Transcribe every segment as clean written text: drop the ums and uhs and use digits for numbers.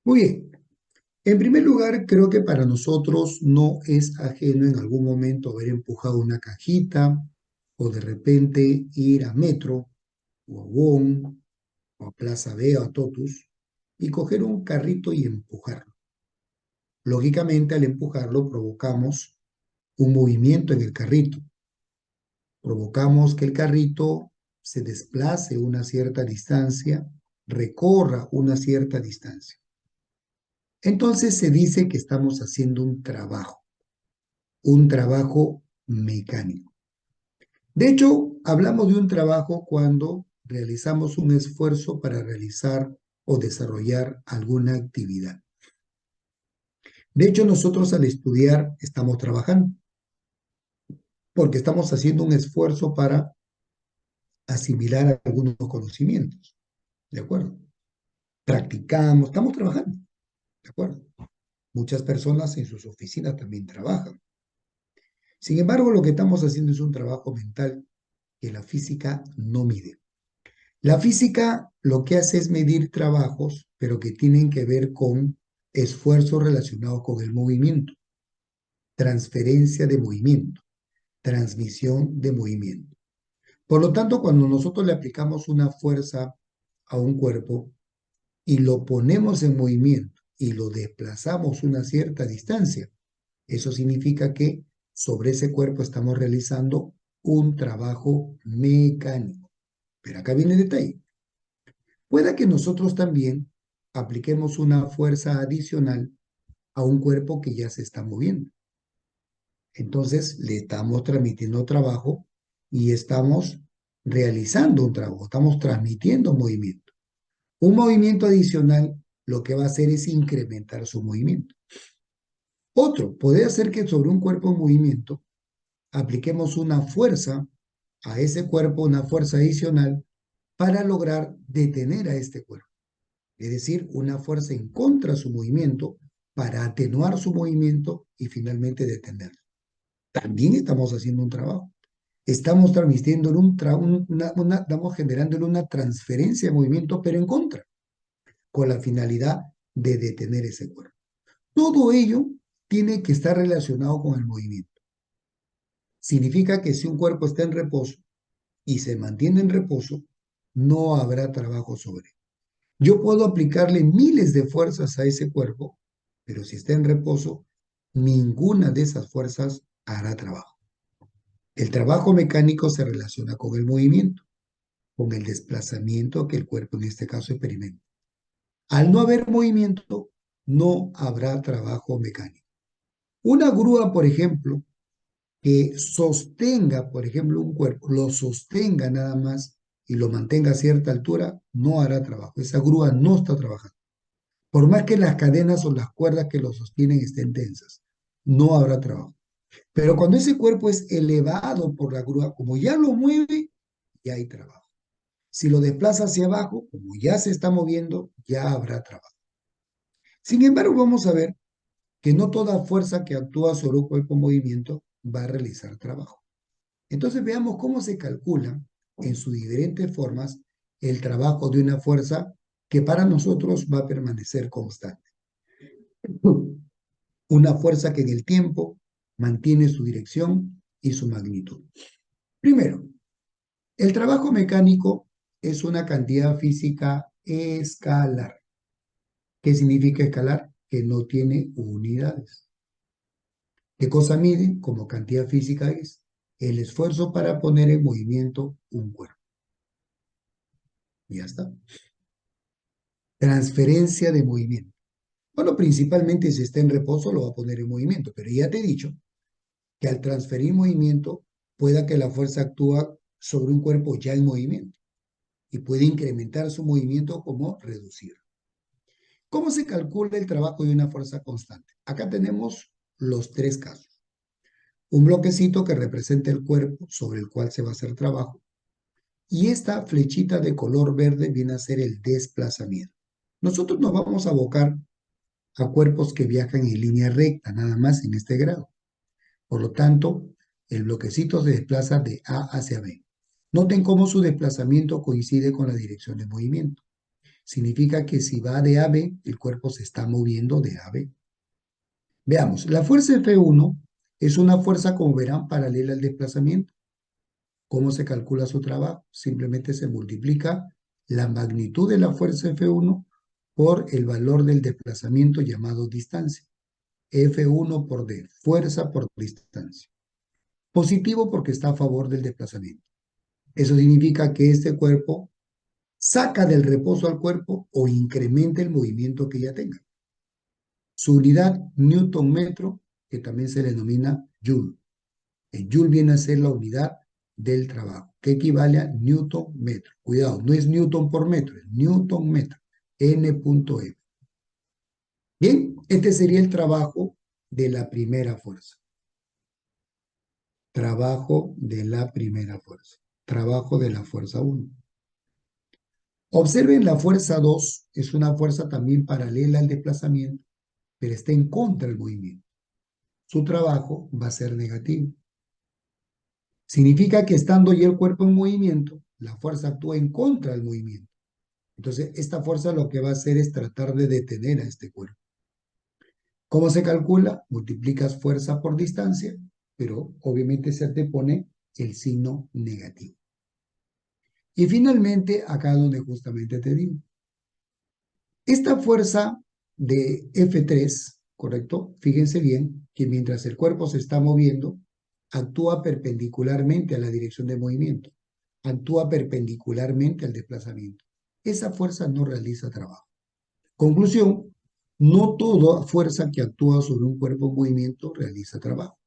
Muy bien. En primer lugar, creo que para nosotros no es ajeno en algún momento haber empujado una cajita o de repente ir a Metro o a WOM o a Plaza B o a Totus y coger un carrito y empujarlo. Lógicamente, al empujarlo provocamos un movimiento en el carrito. Provocamos que el carrito se desplace una cierta distancia, recorra una cierta distancia. Entonces se dice que estamos haciendo un trabajo mecánico. De hecho, hablamos de un trabajo cuando realizamos un esfuerzo para realizar o desarrollar alguna actividad. De hecho, nosotros al estudiar estamos trabajando porque estamos haciendo un esfuerzo para asimilar algunos conocimientos, ¿de acuerdo? Practicamos, estamos trabajando, ¿de acuerdo? Muchas personas en sus oficinas también trabajan. Sin embargo, lo que estamos haciendo es un trabajo mental que la física no mide. La física lo que hace es medir trabajos, pero que tienen que ver con esfuerzos relacionados con el movimiento, transferencia de movimiento, transmisión de movimiento. Por lo tanto, cuando nosotros le aplicamos una fuerza a un cuerpo y lo ponemos en movimiento y lo desplazamos una cierta distancia, eso significa que sobre ese cuerpo estamos realizando un trabajo mecánico. Pero acá viene el detalle. Pueda que nosotros también apliquemos una fuerza adicional a un cuerpo que ya se está moviendo. Entonces le estamos transmitiendo trabajo y estamos realizando un trabajo, estamos transmitiendo movimiento. Un movimiento adicional lo que va a hacer es incrementar su movimiento. Otro, puede hacer que sobre un cuerpo en movimiento apliquemos una fuerza a ese cuerpo, una fuerza adicional para lograr detener a este cuerpo. Es decir, una fuerza en contra de su movimiento para atenuar su movimiento y finalmente detenerlo. También estamos haciendo un trabajo. Estamos transmitiendo estamos generándole una transferencia de movimiento, pero en contra, con la finalidad de detener ese cuerpo. Todo ello tiene que estar relacionado con el movimiento. Significa que si un cuerpo está en reposo y se mantiene en reposo, no habrá trabajo sobre él. Yo puedo aplicarle miles de fuerzas a ese cuerpo, pero si está en reposo, ninguna de esas fuerzas hará trabajo. El trabajo mecánico se relaciona con el movimiento, con el desplazamiento que el cuerpo en este caso experimenta. Al no haber movimiento, no habrá trabajo mecánico. Una grúa, por ejemplo, que sostenga, por ejemplo, un cuerpo, lo sostenga nada más y lo mantenga a cierta altura, no hará trabajo. Esa grúa no está trabajando. Por más que las cadenas o las cuerdas que lo sostienen estén tensas, no habrá trabajo. Pero cuando ese cuerpo es elevado por la grúa, como ya lo mueve, ya hay trabajo. Si lo desplaza hacia abajo, como ya se está moviendo, ya habrá trabajo. Sin embargo, vamos a ver que no toda fuerza que actúa sobre un cuerpo en movimiento va a realizar trabajo. Entonces veamos cómo se calcula en sus diferentes formas el trabajo de una fuerza que para nosotros va a permanecer constante. Una fuerza que en el tiempo mantiene su dirección y su magnitud. Primero, el trabajo mecánico es una cantidad física escalar. ¿Qué significa escalar? Que no tiene unidades. ¿Qué cosa mide? Como cantidad física es el esfuerzo para poner en movimiento un cuerpo. Ya está. Transferencia de movimiento. Bueno, principalmente si está en reposo lo va a poner en movimiento, pero ya te he dicho que al transferir movimiento pueda que la fuerza actúa sobre un cuerpo ya en movimiento y puede incrementar su movimiento como reducir. ¿Cómo se calcula el trabajo de una fuerza constante? Acá tenemos los tres casos. Un bloquecito que representa el cuerpo sobre el cual se va a hacer trabajo y esta flechita de color verde viene a ser el desplazamiento. Nosotros nos vamos a abocar a cuerpos que viajan en línea recta, nada más en este grado. Por lo tanto, el bloquecito se desplaza de A hacia B. Noten cómo su desplazamiento coincide con la dirección de movimiento. Significa que si va de A a B, el cuerpo se está moviendo de A a B. Veamos, la fuerza F1 es una fuerza, como verán, paralela al desplazamiento. ¿Cómo se calcula su trabajo? Simplemente se multiplica la magnitud de la fuerza F1 por el valor del desplazamiento llamado distancia. F1 por D, fuerza por distancia. Positivo porque está a favor del desplazamiento. Eso significa que este cuerpo saca del reposo al cuerpo o incrementa el movimiento que ya tenga. Su unidad, Newton metro, que también se le denomina Joule. El Joule viene a ser la unidad del trabajo, que equivale a Newton metro. Cuidado, no es Newton por metro, es Newton metro, N.M. Bien, este sería el trabajo de la primera fuerza. Trabajo de la primera fuerza. Trabajo de la fuerza 1. Observen la fuerza 2, es una fuerza también paralela al desplazamiento, pero está en contra del movimiento. Su trabajo va a ser negativo. Significa que estando ya el cuerpo en movimiento, la fuerza actúa en contra del movimiento. Entonces, esta fuerza lo que va a hacer es tratar de detener a este cuerpo. ¿Cómo se calcula? Multiplicas fuerza por distancia, pero obviamente se te pone el signo negativo. Y finalmente, acá donde justamente te digo, esta fuerza de F3, ¿correcto? Fíjense bien que mientras el cuerpo se está moviendo, actúa perpendicularmente a la dirección de movimiento, actúa perpendicularmente al desplazamiento. Esa fuerza no realiza trabajo. Conclusión, no toda fuerza que actúa sobre un cuerpo en movimiento realiza trabajo.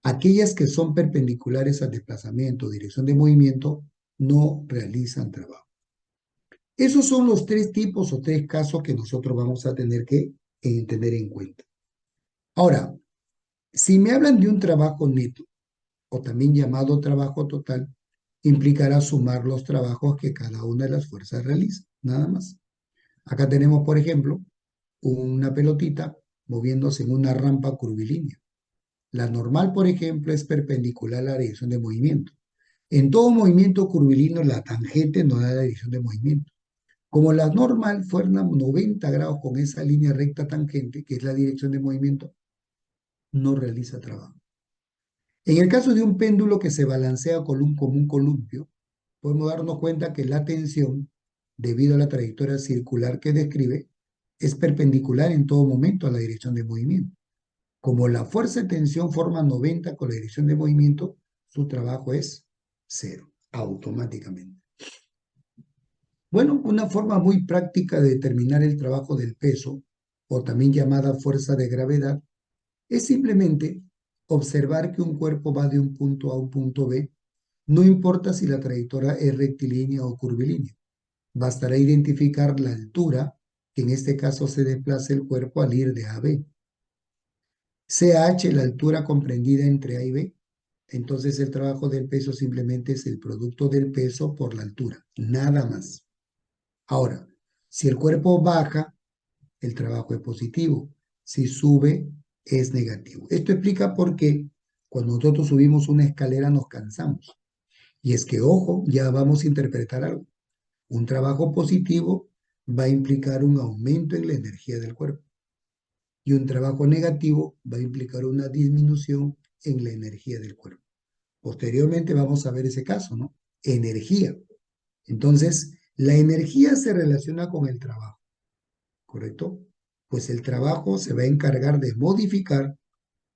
Aquellas que son perpendiculares al desplazamiento, dirección de movimiento, no realizan trabajo. Esos son los tres tipos o tres casos que nosotros vamos a tener que tener en cuenta. Ahora, si me hablan de un trabajo neto, o también llamado trabajo total, implicará sumar los trabajos que cada una de las fuerzas realiza, nada más. Acá tenemos, por ejemplo, una pelotita moviéndose en una rampa curvilínea. La normal, por ejemplo, es perpendicular a la dirección de movimiento. En todo movimiento curvilíneo, la tangente no da la dirección de movimiento. Como la normal fuera 90 grados con esa línea recta tangente, que es la dirección de movimiento, no realiza trabajo. En el caso de un péndulo que se balancea como un columpio, podemos darnos cuenta que la tensión, debido a la trayectoria circular que describe, es perpendicular en todo momento a la dirección de movimiento. Como la fuerza de tensión forma 90 con la dirección de movimiento, su trabajo es cero, automáticamente. Bueno, una forma muy práctica de determinar el trabajo del peso, o también llamada fuerza de gravedad, es simplemente observar que un cuerpo va de un punto A a un punto B, no importa si la trayectoria es rectilínea o curvilínea. Bastará identificar la altura, que en este caso se desplaza el cuerpo al ir de A a B. CH, la altura comprendida entre A y B. Entonces el trabajo del peso simplemente es el producto del peso por la altura, nada más. Ahora, si el cuerpo baja, el trabajo es positivo. Si sube, es negativo. Esto explica por qué cuando nosotros subimos una escalera nos cansamos. Y es que, ojo, ya vamos a interpretar algo. Un trabajo positivo va a implicar un aumento en la energía del cuerpo. Y un trabajo negativo va a implicar una disminución en la energía del cuerpo. Posteriormente vamos a ver ese caso, ¿no? Energía. Entonces, la energía se relaciona con el trabajo, ¿correcto? Pues el trabajo se va a encargar de modificar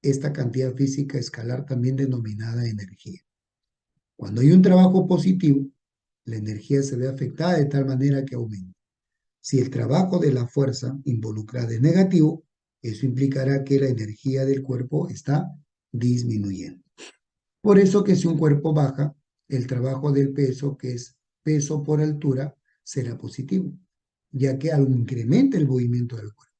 esta cantidad física escalar también denominada energía. Cuando hay un trabajo positivo, la energía se ve afectada de tal manera que aumenta. Si el trabajo de la fuerza involucrada es negativo, eso implicará que la energía del cuerpo está disminuyendo. Por eso que si un cuerpo baja, el trabajo del peso, que es peso por altura, será positivo, ya que incrementa el movimiento del cuerpo.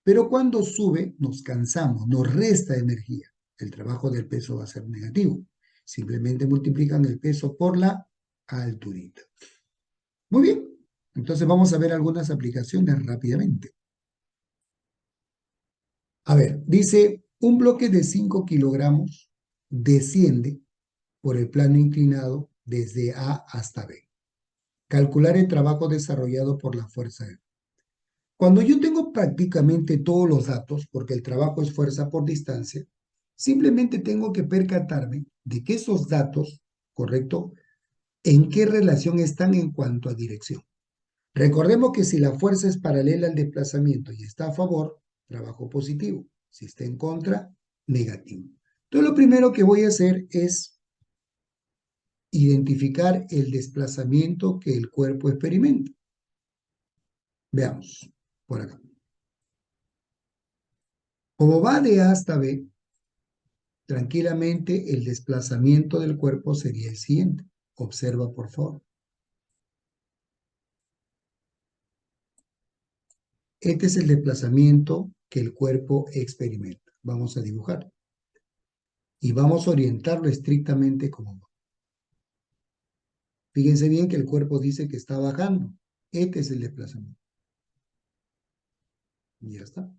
Pero cuando sube, nos cansamos, nos resta energía. El trabajo del peso va a ser negativo. Simplemente multiplican el peso por la alturita. Muy bien, entonces vamos a ver algunas aplicaciones rápidamente. A ver, dice, un bloque de 5 kilogramos desciende por el plano inclinado desde A hasta B. calcular el trabajo desarrollado por la fuerza F. Cuando yo tengo prácticamente todos los datos, porque el trabajo es fuerza por distancia, simplemente tengo que percatarme de que esos datos, ¿correcto? ¿En qué relación están en cuanto a dirección? Recordemos que si la fuerza es paralela al desplazamiento y está a favor, trabajo positivo. Si está en contra, negativo. Entonces lo primero que voy a hacer es identificar el desplazamiento que el cuerpo experimenta. Veamos, por acá. Como va de A hasta B, tranquilamente el desplazamiento del cuerpo sería el siguiente. Observa, por favor. Este es el desplazamiento que el cuerpo experimenta. Vamos a dibujar. Y vamos a orientarlo estrictamente como va. Fíjense bien que el cuerpo dice que está bajando. Este es el desplazamiento. Y ya está.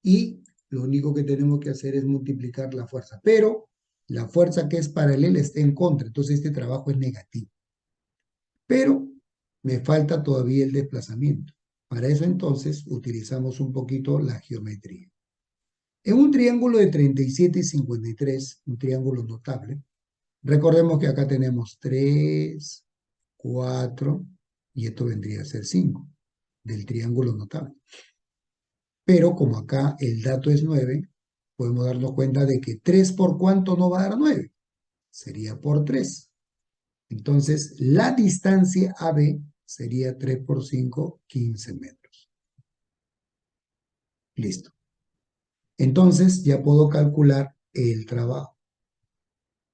Y lo único que tenemos que hacer es multiplicar la fuerza. Pero la fuerza que es paralela está en contra. Entonces este trabajo es negativo. Pero me falta todavía el desplazamiento. Para eso entonces utilizamos un poquito la geometría. En un triángulo de 37 y 53, un triángulo notable, recordemos que acá tenemos 3, 4 y esto vendría a ser 5 del triángulo notable. Pero como acá el dato es 9, podemos darnos cuenta de que 3 por cuánto no va a dar 9. Sería por 3. Entonces, la distancia AB sería 3 por 5, 15 metros. Listo. Entonces, ya puedo calcular el trabajo.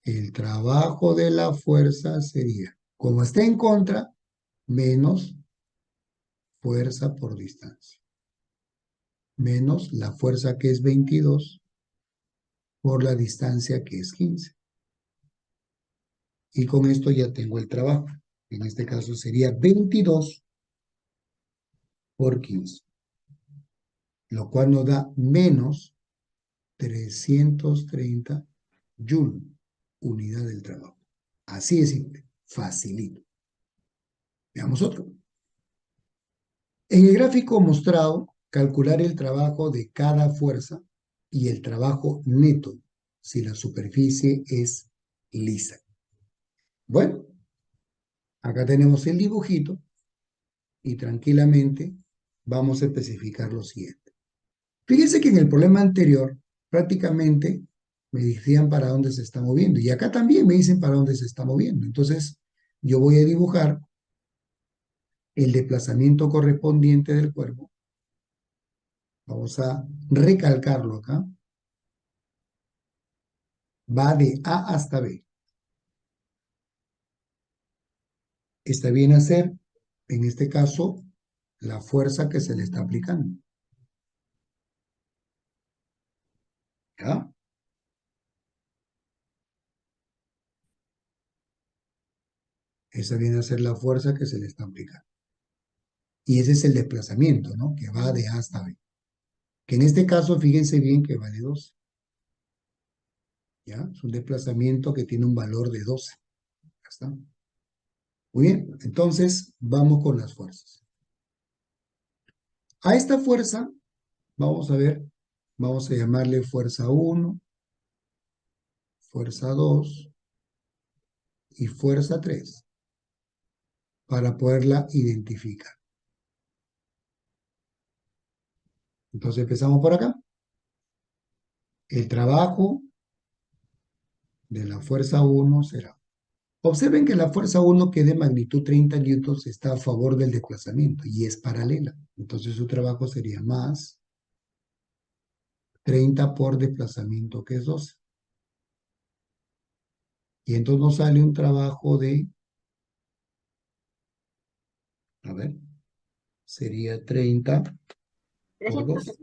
El trabajo de la fuerza sería, como está en contra, menos fuerza por distancia. Menos la fuerza que es 22 por la distancia que es 15. Y con esto ya tengo el trabajo. En este caso sería 22 por 15. Lo cual nos da menos 330 Joule, unidad del trabajo. Así de simple, facilito. Veamos otro. En el gráfico mostrado, calcular el trabajo de cada fuerza y el trabajo neto si la superficie es lisa. Bueno, acá tenemos el dibujito y tranquilamente vamos a especificar lo siguiente. Fíjense que en el problema anterior prácticamente me decían para dónde se está moviendo y acá también me dicen para dónde se está moviendo. Entonces yo voy a dibujar el desplazamiento correspondiente del cuerpo. Vamos a recalcarlo acá. Va de A hasta B. Esta viene a ser, en este caso, la fuerza que se le está aplicando. ¿Ya? Esa viene a ser la fuerza que se le está aplicando. Y ese es el desplazamiento, ¿no? Que va de A hasta B. Que en este caso, fíjense bien que vale 12. ¿Ya? Es un desplazamiento que tiene un valor de 12. ¿Ya está? Muy bien, entonces vamos con las fuerzas. A esta fuerza, vamos a ver, vamos a llamarle fuerza 1, fuerza 2 y fuerza 3 para poderla identificar. Entonces empezamos por acá. El trabajo de la fuerza 1 será. Observen que la fuerza 1, que es de magnitud 30 newtons, está a favor del desplazamiento y es paralela. Entonces su trabajo sería más 30 por desplazamiento, que es 12. Y entonces nos sale un trabajo de, a ver, sería 30 por 2.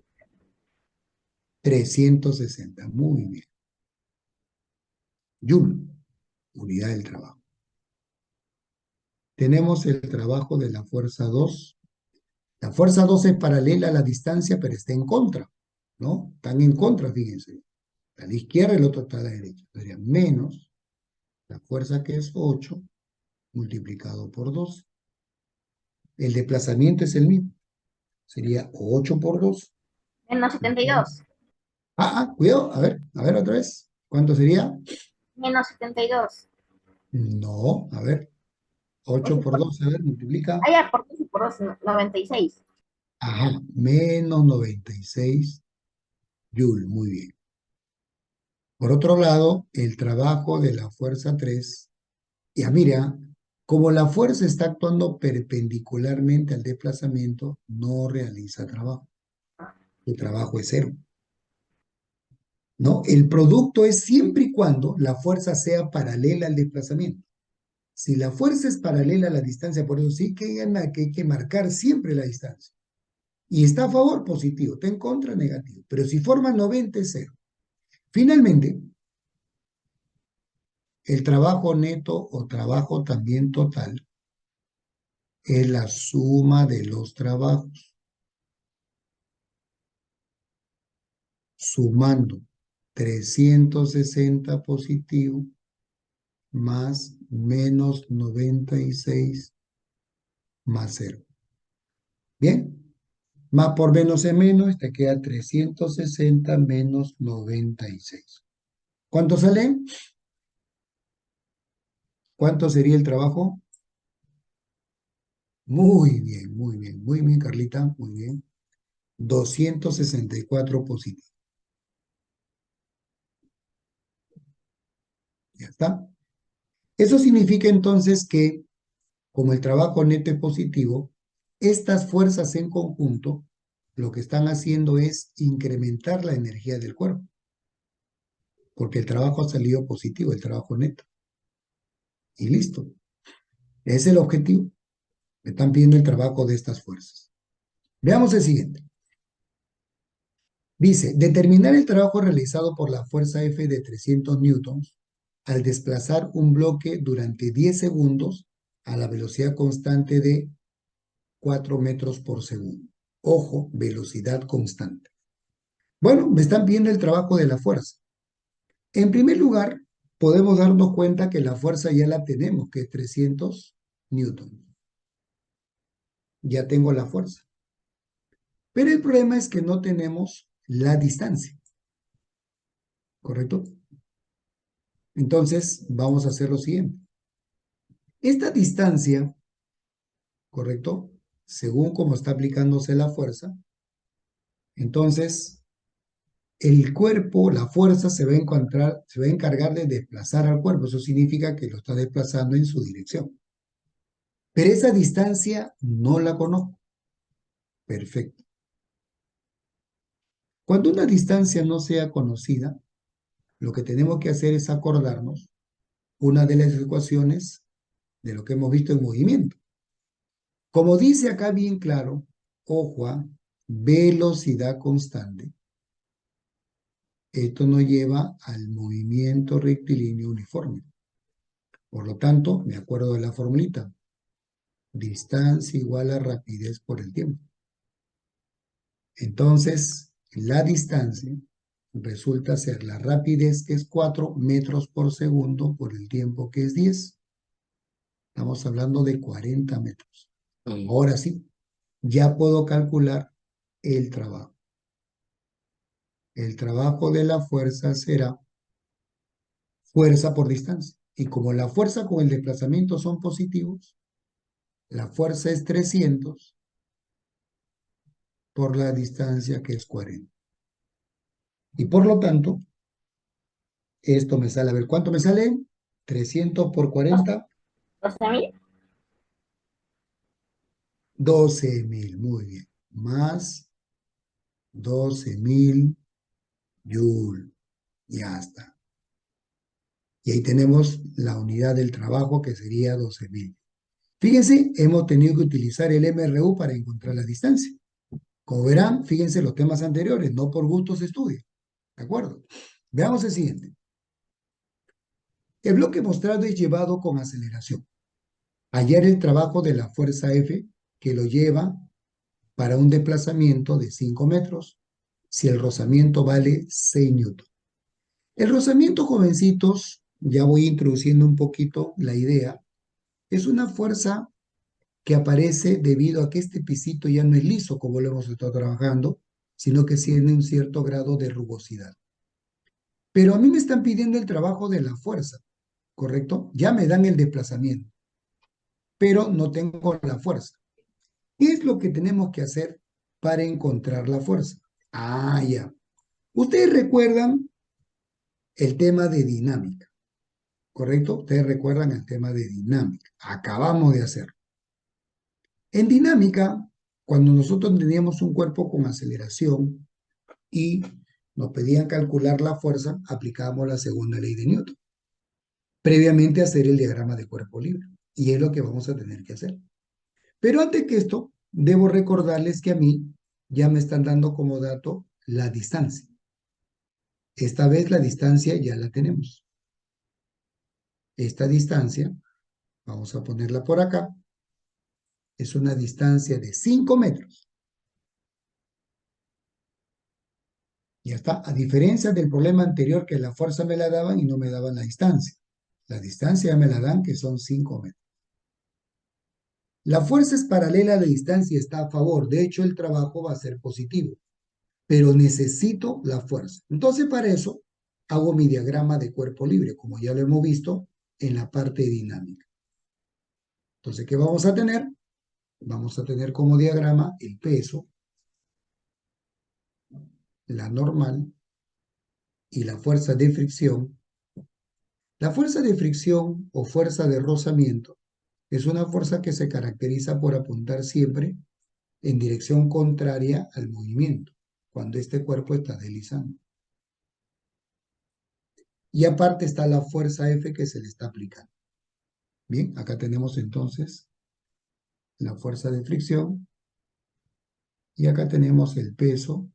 360. Muy bien. Joule, unidad del trabajo. Tenemos el trabajo de la fuerza 2. La fuerza 2 es paralela a la distancia, pero está en contra, ¿no? Están en contra, fíjense. Está a la izquierda y el otro está a la derecha. Sería menos la fuerza que es 8 multiplicado por 2. El desplazamiento es el mismo. Sería 8 por 2. Menos 72. Cuidado. A ver otra vez. ¿Cuánto sería? Menos 72. No, a ver. 8 por 2, a ver, multiplica. Ah, ya, por 2 y por 2, 96. Ajá, menos 96 Joule, muy bien. Por otro lado, el trabajo de la fuerza 3, ya mira, como la fuerza está actuando perpendicularmente al desplazamiento, no realiza trabajo. El trabajo es cero, ¿no? El producto es siempre y cuando la fuerza sea paralela al desplazamiento. Si la fuerza es paralela a la distancia, por eso sí que hay que marcar siempre la distancia. Y está a favor, positivo, está en contra, negativo. Pero si forma 90 es cero. Finalmente, el trabajo neto o trabajo también total es la suma de los trabajos, sumando 360 positivo más menos 96 más cero. Bien, más por menos es menos, te queda 360 menos 96. ¿Cuánto sale? ¿Cuánto sería el trabajo? Muy bien, Carlita, muy bien. 264 positivos. Ya está. Eso significa entonces que, como el trabajo neto es positivo, estas fuerzas en conjunto lo que están haciendo es incrementar la energía del cuerpo, porque el trabajo ha salido positivo, el trabajo neto. Y listo. Ese es el objetivo. Me están pidiendo el trabajo de estas fuerzas. Veamos el siguiente. Dice, determinar el trabajo realizado por la fuerza F de 300 newtons al desplazar un bloque durante 10 segundos a la velocidad constante de 4 metros por segundo. Ojo, velocidad constante. Bueno, me están pidiendo el trabajo de la fuerza. En primer lugar, podemos darnos cuenta que la fuerza ya la tenemos, que es 300 newtons. Ya tengo la fuerza. Pero el problema es que no tenemos la distancia, ¿correcto? Entonces, vamos a hacer lo siguiente. Esta distancia, ¿correcto? Según cómo está aplicándose la fuerza, entonces el cuerpo, la fuerza se va a encargar de desplazar al cuerpo. Eso significa que lo está desplazando en su dirección. Pero esa distancia no la conozco. Perfecto. Cuando una distancia no sea conocida, lo que tenemos que hacer es acordarnos una de las ecuaciones de lo que hemos visto en movimiento. Como dice acá bien claro, ojo, velocidad constante. Esto nos lleva al movimiento rectilíneo uniforme. Por lo tanto, me acuerdo de la formulita. Distancia igual a rapidez por el tiempo. Entonces, la distancia resulta ser la rapidez, que es 4 metros por segundo, por el tiempo, que es 10. Estamos hablando de 40 metros. Ahora sí, ya puedo calcular el trabajo. El trabajo de la fuerza será fuerza por distancia. Y como la fuerza con el desplazamiento son positivos, la fuerza es 300 por la distancia, que es 40. Y por lo tanto, esto me sale, a ver, ¿cuánto me sale? 300 por 40, 12.000. 12.000, muy bien. Más 12.000 Joule. Ya está. Y ahí tenemos la unidad del trabajo, que sería 12.000. Fíjense, hemos tenido que utilizar el MRU para encontrar la distancia. Como verán, fíjense los temas anteriores, no por gusto se estudia. ¿De acuerdo? Veamos el siguiente. El bloque mostrado es llevado con aceleración. Hallar el trabajo de la fuerza F que lo lleva para un desplazamiento de 5 metros si el rozamiento vale 6 newtons. El rozamiento, jovencitos, ya voy introduciendo un poquito la idea. Es una fuerza que aparece debido a que este pisito ya no es liso como lo hemos estado trabajando, sino que tiene un cierto grado de rugosidad. Pero a mí me están pidiendo el trabajo de la fuerza, ¿correcto? Ya me dan el desplazamiento, pero no tengo la fuerza. ¿Qué es lo que tenemos que hacer para encontrar la fuerza? Ah, ya. Ustedes recuerdan el tema de dinámica, ¿correcto? Ustedes recuerdan el tema de dinámica. Acabamos de hacerlo. En dinámica, cuando nosotros teníamos un cuerpo con aceleración y nos pedían calcular la fuerza, aplicábamos la segunda ley de Newton, previamente a hacer el diagrama de cuerpo libre. Y es lo que vamos a tener que hacer. Pero antes que esto, debo recordarles que a mí ya me están dando como dato la distancia. Esta vez la distancia ya la tenemos. Esta distancia, vamos a ponerla por acá, es una distancia de 5 metros. Ya está, a diferencia del problema anterior que la fuerza me la daban y no me daban la distancia. La distancia me la dan que son 5 metros. La fuerza es paralela a la distancia y está a favor. De hecho, el trabajo va a ser positivo, pero necesito la fuerza. Entonces, para eso, hago mi diagrama de cuerpo libre, como ya lo hemos visto en la parte dinámica. Entonces, ¿qué vamos a tener? Vamos a tener como diagrama el peso, la normal y la fuerza de fricción. La fuerza de fricción o fuerza de rozamiento es una fuerza que se caracteriza por apuntar siempre en dirección contraria al movimiento, cuando este cuerpo está deslizando. Y aparte está la fuerza F que se le está aplicando. Bien, acá tenemos entonces la fuerza de fricción y acá tenemos el peso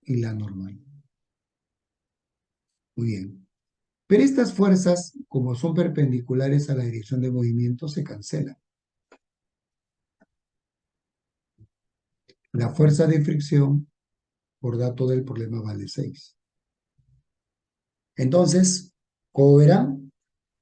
y la normal. Muy bien. Pero estas fuerzas, como son perpendiculares a la dirección de movimiento, se cancelan. La fuerza de fricción, por dato del problema, vale 6. Entonces, como verán,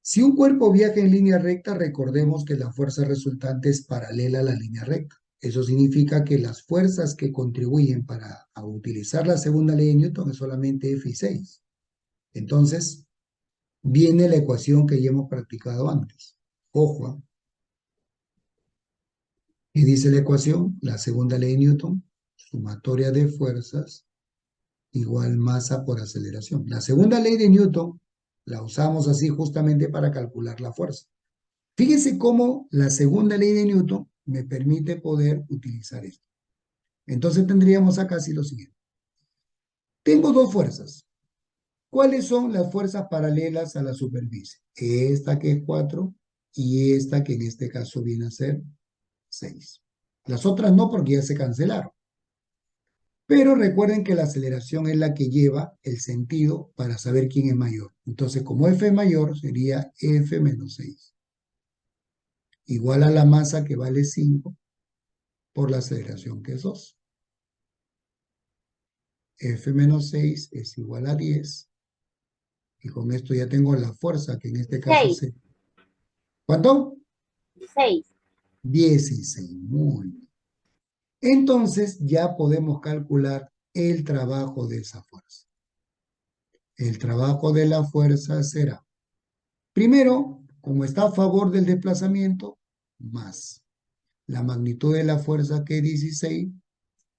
si un cuerpo viaja en línea recta, recordemos que la fuerza resultante es paralela a la línea recta. Eso significa que las fuerzas que contribuyen para utilizar la segunda ley de Newton es solamente F y 6. Entonces, viene la ecuación que ya hemos practicado antes. Ojo, ¿ah? ¿Qué dice la ecuación? La segunda ley de Newton, sumatoria de fuerzas igual masa por aceleración. La segunda ley de Newton la usamos así justamente para calcular la fuerza. Fíjense cómo la segunda ley de Newton me permite poder utilizar esto. Entonces tendríamos acá así lo siguiente. Tengo dos fuerzas. ¿Cuáles son las fuerzas paralelas a la superficie? Esta que es 4 y esta que en este caso viene a ser 6. Las otras no porque ya se cancelaron. Pero recuerden que la aceleración es la que lleva el sentido para saber quién es mayor. Entonces, como F es mayor, sería F menos 6. Igual a la masa que vale 5 por la aceleración que es 2. F menos 6 es igual a 10. Y con esto ya tengo la fuerza, que en este caso 6, es... ¿Cuánto? 6. 16. Muy bien. Entonces ya podemos calcular el trabajo de esa fuerza. El trabajo de la fuerza será, primero, como está a favor del desplazamiento, más la magnitud de la fuerza que es 16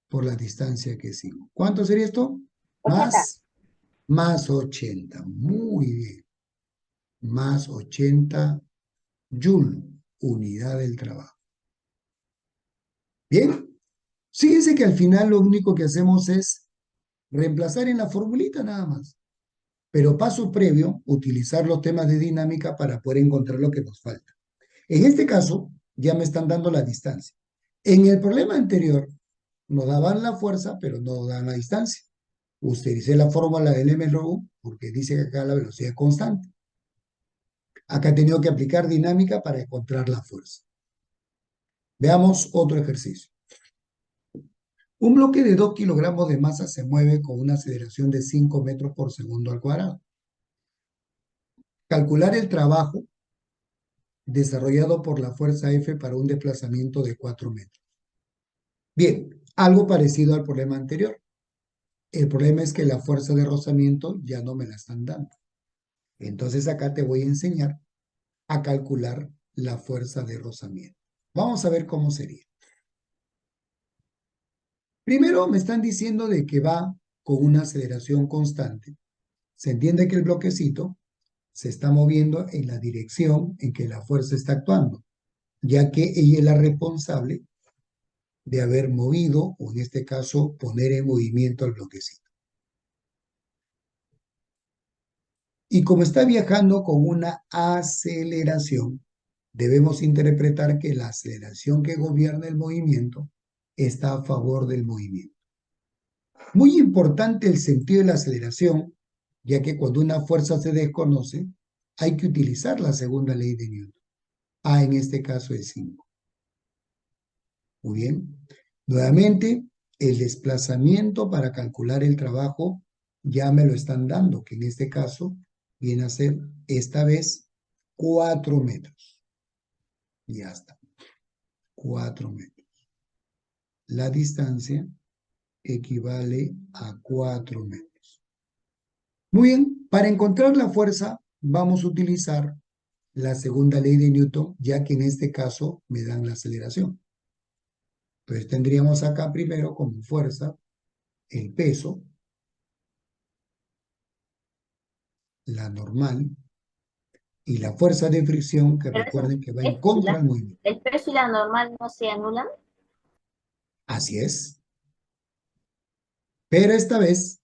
por la distancia que es 5. ¿Cuánto sería esto? 80. Más 80. Muy bien. Más 80 Joule, unidad del trabajo. Bien, fíjense que al final lo único que hacemos es reemplazar en la formulita nada más. Pero paso previo, utilizar los temas de dinámica para poder encontrar lo que nos falta. En este caso, ya me están dando la distancia. En el problema anterior, nos daban la fuerza, pero no nos daban la distancia. Utilicé la fórmula del MRU porque dice que acá la velocidad es constante. Acá he tenido que aplicar dinámica para encontrar la fuerza. Veamos otro ejercicio. Un bloque de 2 kilogramos de masa se mueve con una aceleración de 5 metros por segundo al cuadrado. Calcular el trabajo desarrollado por la fuerza F para un desplazamiento de 4 metros. Bien, algo parecido al problema anterior. El problema es que la fuerza de rozamiento ya no me la están dando. Entonces acá te voy a enseñar a calcular la fuerza de rozamiento. Vamos a ver cómo sería. Primero me están diciendo de que va con una aceleración constante. Se entiende que el bloquecito se está moviendo en la dirección en que la fuerza está actuando, ya que ella es la responsable de haber movido, o en este caso, poner en movimiento al bloquecito. Y como está viajando con una aceleración, debemos interpretar que la aceleración que gobierna el movimiento está a favor del movimiento. Muy importante el sentido de la aceleración, ya que cuando una fuerza se desconoce, hay que utilizar la segunda ley de Newton. A en este caso es 5. Muy bien. Nuevamente, el desplazamiento para calcular el trabajo ya me lo están dando, que en este caso viene a ser, esta vez, 4 metros. Ya está. 4 metros. La distancia equivale a 4 metros. Muy bien, para encontrar la fuerza vamos a utilizar la segunda ley de Newton, ya que en este caso me dan la aceleración. Entonces tendríamos acá primero como fuerza el peso, la normal, y la fuerza de fricción, que Pero recuerden que va en contra del movimiento. el peso y la normal no se anulan. Así es. Pero esta vez,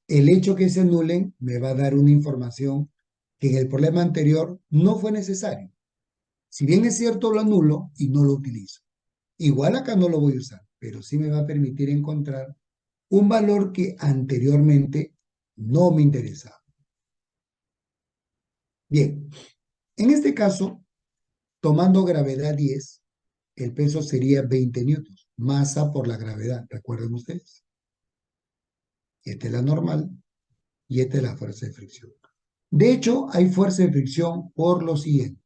el hecho que se anulen me va a dar una información que en el problema anterior no fue necesario. Si bien es cierto, lo anulo y no lo utilizo. Igual acá no lo voy a usar, pero sí me va a permitir encontrar un valor que anteriormente no me interesaba. Bien, en este caso, tomando gravedad 10, el peso sería 20 newtons, masa por la gravedad, recuerden ustedes. Esta es la normal y esta es la fuerza de fricción. De hecho, hay fuerza de fricción por lo siguiente.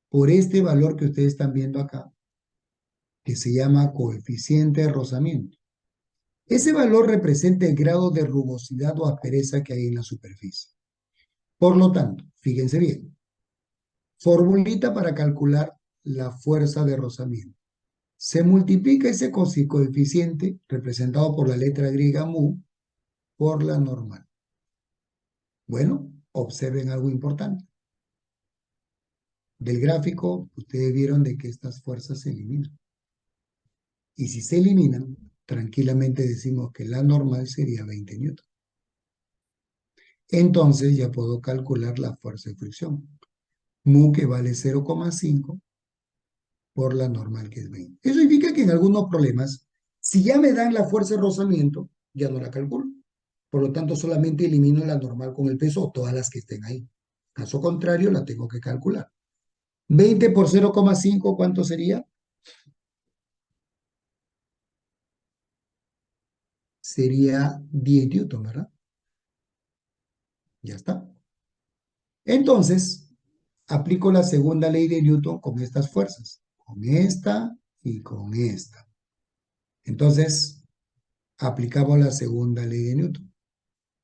Por este valor que ustedes están viendo acá, que se llama coeficiente de rozamiento. Ese valor representa el grado de rugosidad o aspereza que hay en la superficie. Por lo tanto, fíjense bien, formulita para calcular la fuerza de rozamiento. Se multiplica ese coeficiente, representado por la letra griega mu, por la normal. Bueno, observen algo importante. Del gráfico, ustedes vieron de que estas fuerzas se eliminan. Y si se eliminan, tranquilamente decimos que la normal sería 20 newton. Entonces ya puedo calcular la fuerza de fricción. Mu que vale 0,5 por la normal que es 20. Eso significa que en algunos problemas, si ya me dan la fuerza de rozamiento, ya no la calculo. Por lo tanto, solamente elimino la normal con el peso o todas las que estén ahí. Caso contrario, la tengo que calcular. 20 por 0,5, ¿cuánto sería? Sería 10 newton, ¿verdad? Ya está. Entonces, aplico la segunda ley de Newton con estas fuerzas. Con esta y con esta. Entonces, aplicamos la segunda ley de Newton.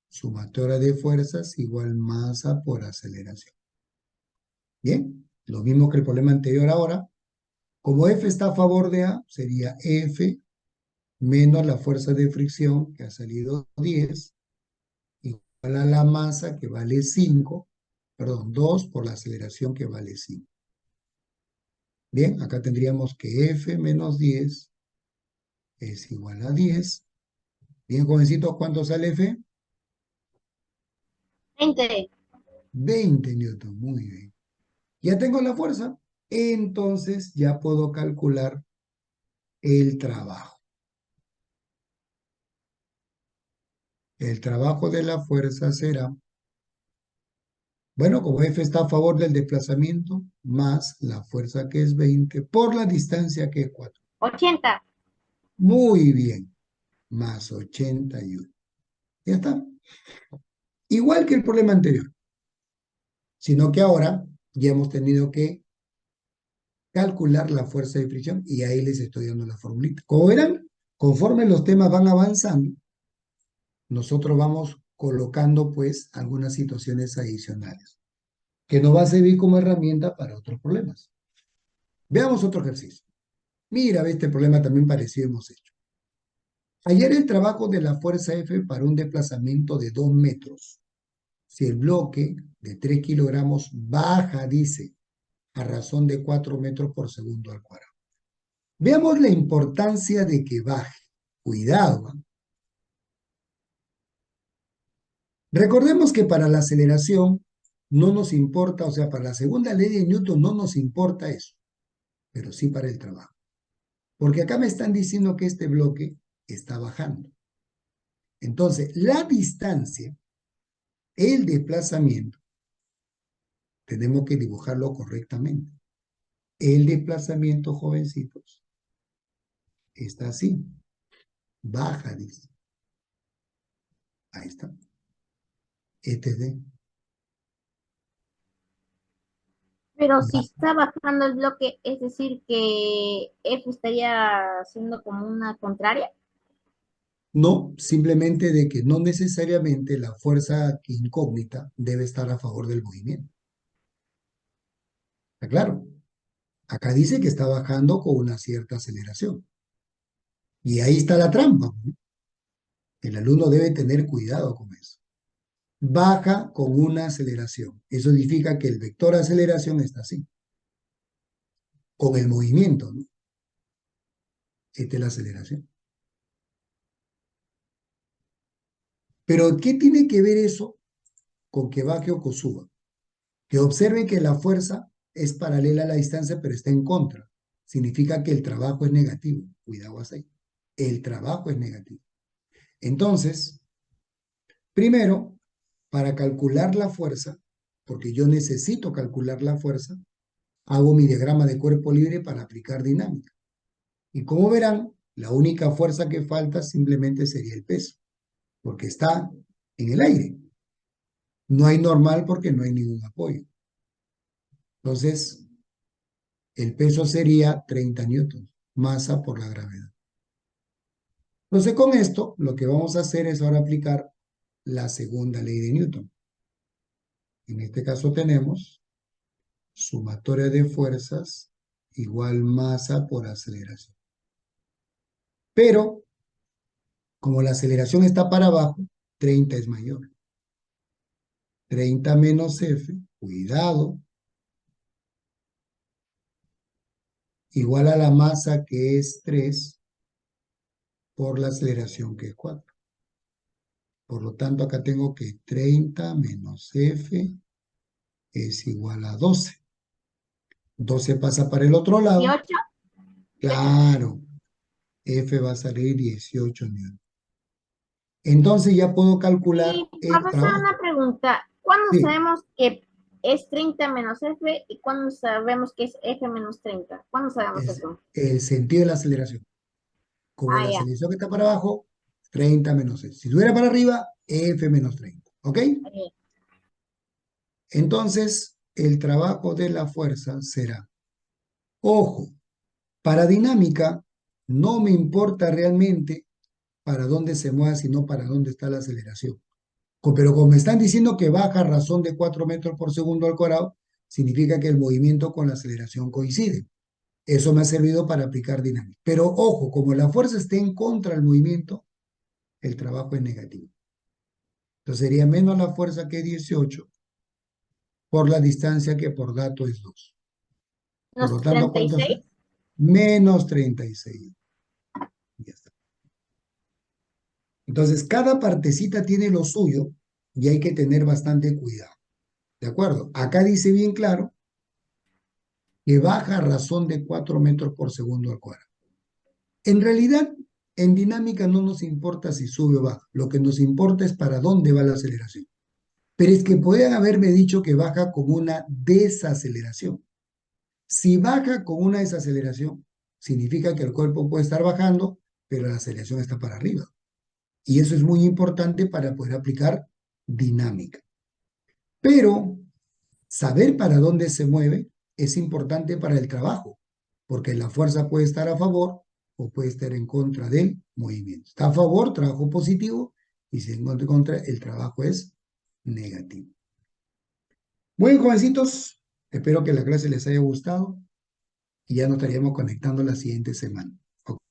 Sumatoria de fuerzas igual masa por aceleración. Bien, lo mismo que el problema anterior ahora. Como F está a favor de A, sería F menos la fuerza de fricción, que ha salido 10, igual a la masa, que vale 5, perdón, 2 por la aceleración, que vale 5. Bien, acá tendríamos que F menos 10 es igual a 10. Bien, jovencitos, ¿cuánto sale F? 20. 20 newton, muy bien. Ya tengo la fuerza, entonces ya puedo calcular el trabajo. El trabajo de la fuerza será, bueno, como F está a favor del desplazamiento, más la fuerza que es 20 por la distancia que es 4. 80. Muy bien, más 81. Ya está. Igual que el problema anterior, sino que ahora ya hemos tenido que calcular la fuerza de fricción y ahí les estoy dando la formulita. Como verán, conforme los temas van avanzando, nosotros vamos colocando pues algunas situaciones adicionales que nos va a servir como herramienta para otros problemas. Veamos otro ejercicio. Mira, este problema también parecido hemos hecho. Hallar el trabajo de la fuerza F para un desplazamiento de 2 metros. Si el bloque de 3 kilogramos baja, dice, a razón de 4 metros por segundo al cuadrado. Veamos la importancia de que baje. Cuidado, ¿eh? Recordemos que para la aceleración no nos importa, o sea, para la segunda ley de Newton no nos importa eso, pero sí para el trabajo. Porque acá me están diciendo que este bloque está bajando. Entonces, la distancia, el desplazamiento, tenemos que dibujarlo correctamente. El desplazamiento, jovencitos, está así. Baja, dice. Ahí está. Este es de Pero si baja. está bajando el bloque, es decir, que F estaría siendo como una contraria. No, simplemente de que no necesariamente la fuerza incógnita debe estar a favor del movimiento. ¿Está claro? Acá dice que está bajando con una cierta aceleración. Y ahí está la trampa, ¿no? El alumno debe tener cuidado con eso. Baja con una aceleración. Eso significa que el vector de aceleración está así, con el movimiento, ¿no? Esta es la aceleración. Pero, ¿qué tiene que ver eso con que baje o que suba? Que observe que la fuerza es paralela a la distancia, pero está en contra. Significa que el trabajo es negativo. Cuidado hasta ahí. El trabajo es negativo. Entonces, primero, para calcular la fuerza, porque yo necesito calcular la fuerza, hago mi diagrama de cuerpo libre para aplicar dinámica. Y como verán, la única fuerza que falta simplemente sería el peso, porque está en el aire. No hay normal porque no hay ningún apoyo. Entonces, el peso sería 30 newtons, masa por la gravedad. Entonces, con esto, lo que vamos a hacer es ahora aplicar la segunda ley de Newton. En este caso tenemos sumatoria de fuerzas igual masa por aceleración. Pero, como la aceleración está para abajo, 30 es mayor. 30 menos F, cuidado, igual a la masa que es 3 por la aceleración que es 4. Por lo tanto, acá tengo que 30 menos F es igual a 12. 12 pasa para el otro lado. 18. Claro, F va a salir 18 newtons. Entonces ya puedo calcular Y el profesor, trabajo. una pregunta. ¿Cuándo Sí, sabemos que es 30 menos F y cuándo sabemos que es F menos 30? ¿Cuándo sabemos es eso? el sentido de la aceleración. Como Ah, la ya. aceleración que está para abajo, 30 menos F. Si estuviera para arriba, F menos 30. ¿Ok? Eh, Entonces, el trabajo de la fuerza será, ojo, para dinámica, no me importa realmente para dónde se mueva, sino para dónde está la aceleración. Pero como me están diciendo que baja a razón de 4 metros por segundo al cuadrado, significa que el movimiento con la aceleración coincide. Eso me ha servido para aplicar dinámica. Pero ojo, como la fuerza esté en contra del movimiento, el trabajo es negativo. Entonces sería menos la fuerza que 18 por la distancia que por dato es 2. Por ¿Menos lo tanto, treinta y ¿cuánto seis? será? Menos 36. Ya está. Entonces, cada partecita tiene lo suyo y hay que tener bastante cuidado. ¿De acuerdo? Acá dice bien claro que baja a razón de 4 metros por segundo al cuadrado. En realidad, en dinámica no nos importa si sube o baja. Lo que nos importa es para dónde va la aceleración. Pero es que podrían haberme dicho que baja con una desaceleración. Si baja con una desaceleración, significa que el cuerpo puede estar bajando, pero la aceleración está para arriba. Y eso es muy importante para poder aplicar dinámica. Pero Saber para dónde se mueve es importante para el trabajo, porque la fuerza puede estar a favor o puede estar en contra del movimiento. Está a favor, trabajo positivo, y si encuentra en contra, el trabajo es negativo. Muy bien, jovencitos, espero que la clase les haya gustado y ya nos estaríamos conectando la siguiente semana.